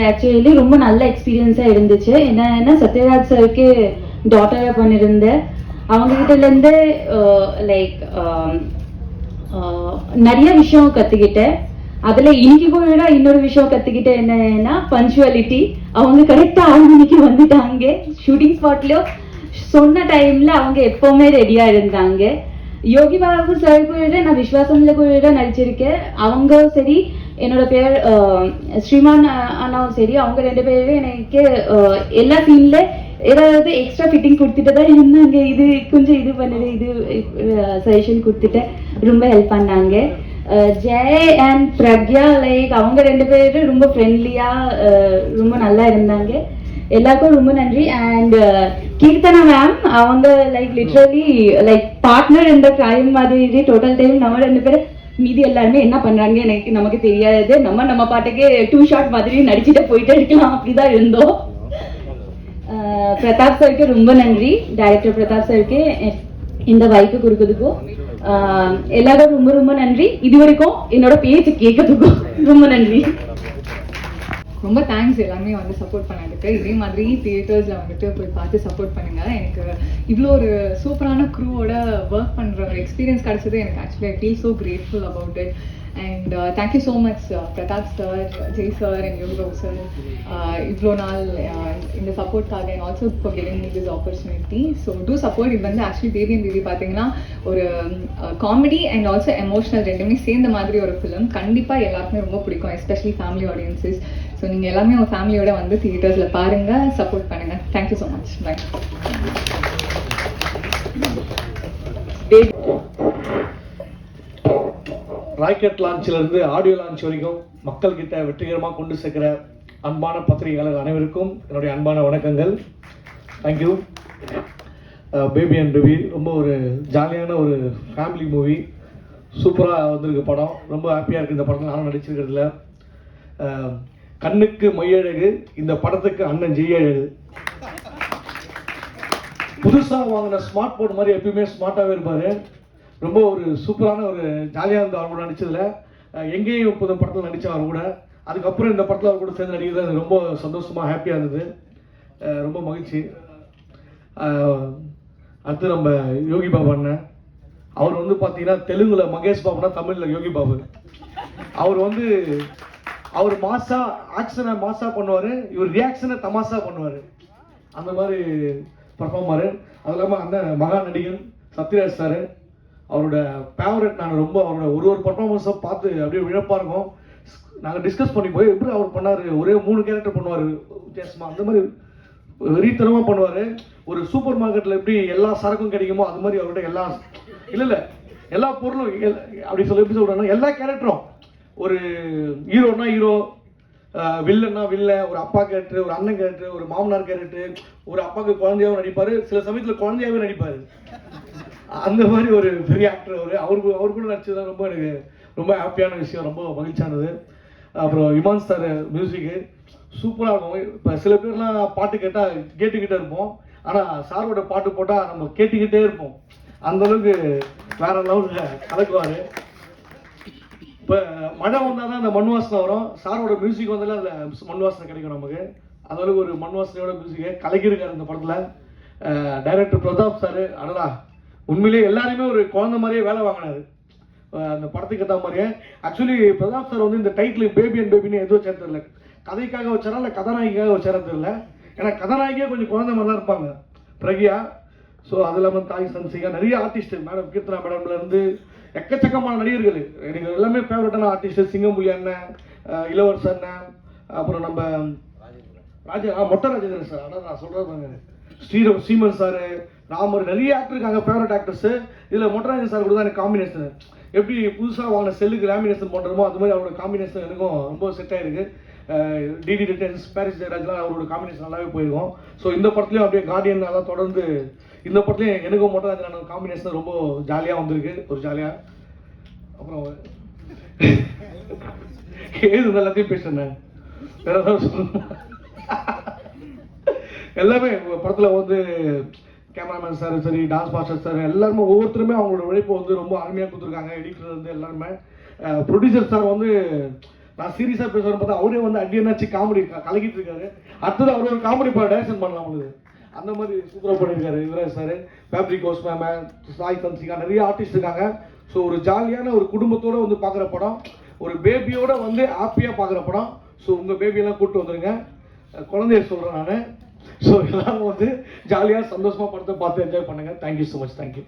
Actually ரொம்ப நல்ல எக்ஸ்பீரியன்ஸாக இருந்துச்சு. என்னன்னா சத்யராஜ் சருக்கு டாட்டராக பண்ணியிருந்தேன். அவங்ககிட்டலேருந்து லைக் நிறைய விஷயம் கற்றுக்கிட்டேன். அதில் இன்னைக்கு கூட இன்னொரு விஷயம் கற்றுக்கிட்டேன். என்னன்னா பஞ்சுவாலிட்டி. அவங்க கரெக்டாக 6 மணிக்கு வந்துட்டாங்க. ஷூட்டிங் ஸ்பாட்லேயும் சொன்ன டைமில் அவங்க எப்போவுமே ரெடியாக இருந்தாங்க. யோகி பாபு சார் கூட நான் விஸ்வாசம்ல கூட நடிச்சிருக்கேன். அவங்க சரி, என்னோட பேர் ஸ்ரீமான் அண்ணாவும் சரி, அவங்க 2 பேரும் எனக்கு எல்லா சீன்ல ஏதாவது எக்ஸ்ட்ரா ஃபிட்டிங் கொடுத்துட்டு தான் இருந்தாங்க. இது கொஞ்சம் இது பண்ணுது, இது சஜஷன் கொடுத்துட்டு ரொம்ப ஹெல்ப் பண்ணாங்க. ஜெய் அண்ட் பிரக்யா லைக் அவங்க 2 பேரும் ரொம்ப ஃப்ரெண்ட்லியா ரொம்ப நல்லா இருந்தாங்க. எல்லாருக்கும் ரொம்ப நன்றி. அண்ட் கீர்த்தனா மேம், அவங்க லைக் லிட்ரலி லைக் பார்ட்னர் இந்த கிரைம் மாதிரி டோட்டல் டைம் நம்ம 2 பேரும், மீதி எல்லாருமே என்ன பண்றாங்க எனக்கு நமக்கு தெரியாது. நம்ம பாட்டுக்கு 2 ஷாட் மாதிரி நடிச்சுட்டு போயிட்டே இருக்கலாம், அப்படிதான் இருந்தோம். பிரதாப் சருக்கு ரொம்ப நன்றி. டைரக்டர் பிரதாப் சருக்கு இந்த வாய்ப்பு கொடுக்கறதுக்கும் எல்லாரும் ரொம்ப ரொம்ப நன்றி. இது வரைக்கும் என்னோட பேச்சு கேட்கறதுக்கும் ரொம்ப நன்றி. ரொம்ப தேங்க்ஸ் எல்லாமே வந்து சப்போர்ட் பண்ணதுக்கு. இதே மாதிரி தியேட்டர்ஸில் வந்துட்டு போய் பார்த்து சப்போர்ட் பண்ணுங்கள். எனக்கு இவ்வளோ ஒரு சூப்பரான க்ரூவோட ஒர்க் பண்ணுற ஒரு எக்ஸ்பீரியன்ஸ் கிடச்சது. எனக்கு actually I feel so grateful about it. And thank you so much Pratap sir, Jai sir and Yogi Babu sir, இவ்வளோ நாள் இந்த சப்போர்ட்காக and also for giving me this opportunity. So do support. இது வந்து ஆக்சுவலி பேபி அண்ட் பேபி பார்த்தீங்கன்னா ஒரு காமெடி அண்ட் ஆல்சோ எமோஷனல் ரெண்டுமே சேர்ந்த மாதிரி ஒரு ஃபிலிம். கண்டிப்பாக எல்லாருக்குமே ரொம்ப பிடிக்கும், எஸ்பெஷலி ஃபேமிலி ஆடியன்ஸஸ். ஸோ நீங்கள் எல்லாமே உங்கள் ஃபேமிலியோட வந்து தியேட்டர்ஸில் பாருங்கள், சப்போர்ட் பண்ணுங்கள். Thank you so much. Bye. Rocket லான்ச்சிலிருந்து ஆடியோ லான்ச் வரைக்கும் மக்கள்கிட்ட வெற்றிகரமாக கொண்டு சேர்க்கிற அன்பான பத்திரிகையாளர் அனைவருக்கும் என்னுடைய அன்பான வணக்கங்கள். தேங்க்யூ. பேபி அண்ட் பேபி ரொம்ப ஒரு ஜாலியான ஒரு ஃபேமிலி மூவி. சூப்பராக வந்திருக்கு படம். ரொம்ப ஹாப்பியாக இருக்குது இந்த படத்தில் நானும் நடிச்சிருக்கிறதுல. கண்ணுக்கு மையழகு, இந்த படத்துக்கு அண்ணன் ஜெய்யழகு. புதுசாக வாங்கின ஸ்மார்ட் போன் மாதிரி எப்பயுமே ஸ்மார்ட்டாகவே இருப்பார். ரொம்ப ஒரு சூப்பரான ஒரு ஜாலியாக இருந்த அவர் கூட நடித்ததில். எங்கேயும் புது படத்தில் நடித்த அவர் கூட, அதுக்கப்புறம் இந்த படத்தில் அவர் கூட சேர்ந்து நடிக்கிறது எனக்கு ரொம்ப சந்தோஷமாக ஹாப்பியாக இருந்தது. ரொம்ப மகிழ்ச்சி. அடுத்து நம்ம யோகி பாபு அண்ணன். அவர் வந்து பார்த்தீங்கன்னா தெலுங்குல மகேஷ் பாபுனா தமிழில் யோகி பாபு. அவர் மாசா ஆக்ஷனை மாசா பண்ணுவார், இவர் ரியாக்ஷனை தமாசா பண்ணுவார். அந்த மாதிரி பர்ஃபார்மரு. அது இல்லாமல் அந்த மகா நடிகன் சத்யராஜ் சார், அவரோட ஃபேவரட். நாங்கள் ரொம்ப அவரோட ஒரு பர்ஃபார்மன்ஸை பார்த்து அப்படியே விழப்பாக இருக்கும். நாங்கள் டிஸ்கஸ் பண்ணி போய் எப்படி அவர் பண்ணார், ஒரே 3 கேரக்டர் பண்ணுவார் வித்தியாசமாக. அந்த மாதிரி வெறித்தனமாக பண்ணுவார். ஒரு சூப்பர் மார்க்கெட்டில் எப்படி எல்லா சரக்கும் கிடைக்குமோ அது மாதிரி அவர்கிட்ட எல்லா பொருளும் அப்படி எப்படி சொல்கிறாங்கன்னா எல்லா கேரக்டரும், ஒரு ஹீரோனா ஹீரோ, வில்லன்னா வில்லன், ஒரு அப்பா கேரக்டர், ஒரு அண்ணன் கேரக்டர், ஒரு மாமனார் கேரக்டர், ஒரு அப்பாவுக்கு குழந்தையாகவும் நடிப்பார், சில சமயத்தில் குழந்தையாகவே நடிப்பார். அந்த மாதிரி ஒரு பெரிய ஆக்டர் அவர் கூட நடிச்சது ரொம்ப எனக்கு ரொம்ப ஹாப்பியான விஷயம், ரொம்ப மகிழ்ச்சியானது. அப்புறம் இமான் சார் மியூசிக்கு சூப்பராக இருக்கும். இப்போ சில பேர்லாம் பாட்டு கேட்டால் கேட்டுக்கிட்டே இருப்போம், ஆனால் சாரோட பாட்டு போட்டால் நம்ம கேட்டுக்கிட்டே இருப்போம். அந்தளவுக்கு வேற லெவலில் கலக்குவார். இப்போ மழை வந்தால் தான் அந்த மண் வாசனை வரும். சாரோட மியூசிக் வந்தாலும் அதில் மண் வாசனை கிடைக்கும் நமக்கு. அதளவுக்கு ஒரு மண் வாசனையோட மியூசிக்கை கலக்கியிருக்காரு இந்த படத்தில். டைரக்டர் பிரதாப் சார் அடடா, உண்மையிலேயே எல்லாருமே ஒரு குழந்தை மாதிரியே வேலை வாங்கினாரு அந்த படத்துக்கு ஏற்ற மாதிரியே. ஆக்சுவலி பிரதாப் சார் வந்து இந்த டைட்டில் பேபி அண்ட் பேபின்னு எதுவும் வச்சா தெரியல, கதைக்காக வச்சாரா இல்லை கதாநாயகிக்காக வச்சாரா தெரியல. ஏன்னா கதாநாயகியே கொஞ்சம் குழந்தை மாதிரி தான் இருப்பாங்க, பிரக்யா. ஸோ அது இல்லாமல் தாய் சன்சிகா, நிறைய ஆர்டிஸ்ட், மேடம் கீர்த்தனா மேடம்லேருந்து எக்கச்சக்கமான நடிகர்கள். எனக்கு எல்லாமே ஃபேவரட்டான ஆர்டிஸ்ட். சிங்கம்புலி அண்ணன், இளவரசர் அண்ணன், அப்புறம் நம்ம மொட்டை ராஜேந்திரன் சார், ஆனால் நான் சொல்கிறேன் ஸ்ரீமன் சார், ராமர், நிறைய ஆக்டர் இருக்காங்க ஃபேவரட் ஆக்டர்ஸு. இதில் மொட்டராஜன் சார் கூட தான் எனக்கு காம்பினேஷன். எப்படி புதுசாக வாங்கின செல்லுக்கு லேமினேஷன் பண்ணுறோமோ அது மாதிரி அவரோட காம்பினேஷன் எனக்கும் ரொம்ப செட் ஆகிருக்கு. டிடி ரிட்டர்ன்ஸ், பாரிஸ் ஜெயராஜ்லாம் அவரோட காம்பினேஷன் நல்லாவே போயிருக்கும். ஸோ இந்த படத்துலையும் அப்படியே கார்டியன் நல்லா தொடர்ந்து இந்த படத்துலையும் எனக்கும் மொட்டராஜன் காம்பினேஷன் ரொம்ப ஜாலியாக வந்திருக்கு, ஒரு ஜாலியாக. அப்புறம் ஏது எல்லாத்தையும் பேசுனேன், வேற ஏதாவது சொல்லணும். எல்லாமே படத்தில் வந்து கேமராமேன் சார் சரி, டான்ஸ் மாஸ்டர் சார், எல்லாருமே ஒவ்வொருத்தருமே அவங்களோட உழைப்பு வந்து ரொம்ப அருமையாக கொடுத்துருக்காங்க. எடிட்டர் வந்து எல்லாருமே. ப்ரொடியூசர் சார் வந்து நான் சீரியஸாக பேசுகிறேன் பார்த்தா அவரே வந்து அடியனாச்சு காமெடி கலக்கிட்டு இருக்காரு. அடுத்தது அவர் ஒரு காமெடி டைரக்ஷன் பண்ணலாம் உங்களுக்கு, அந்த மாதிரி சூப்பராக பண்ணியிருக்காரு Yuvraj sir. Fabric house ma'am, Sai Dhanshika, நிறைய ஆர்டிஸ்ட் இருக்காங்க. ஸோ ஒரு ஜாலியான ஒரு குடும்பத்தோடு வந்து பார்க்குற படம், ஒரு பேபியோட வந்து ஹாப்பியாக பார்க்குற படம். ஸோ உங்கள் பேபியெல்லாம் கூப்பிட்டு வந்துடுங்க, குழந்தைய சொல்கிறேன் நான். ஸோ எல்லாரும் வந்து ஜாலியாக சந்தோஷமாக படத்தை பார்த்து என்ஜாய் பண்ணுங்கள். Thank you so much. தேங்க்யூ.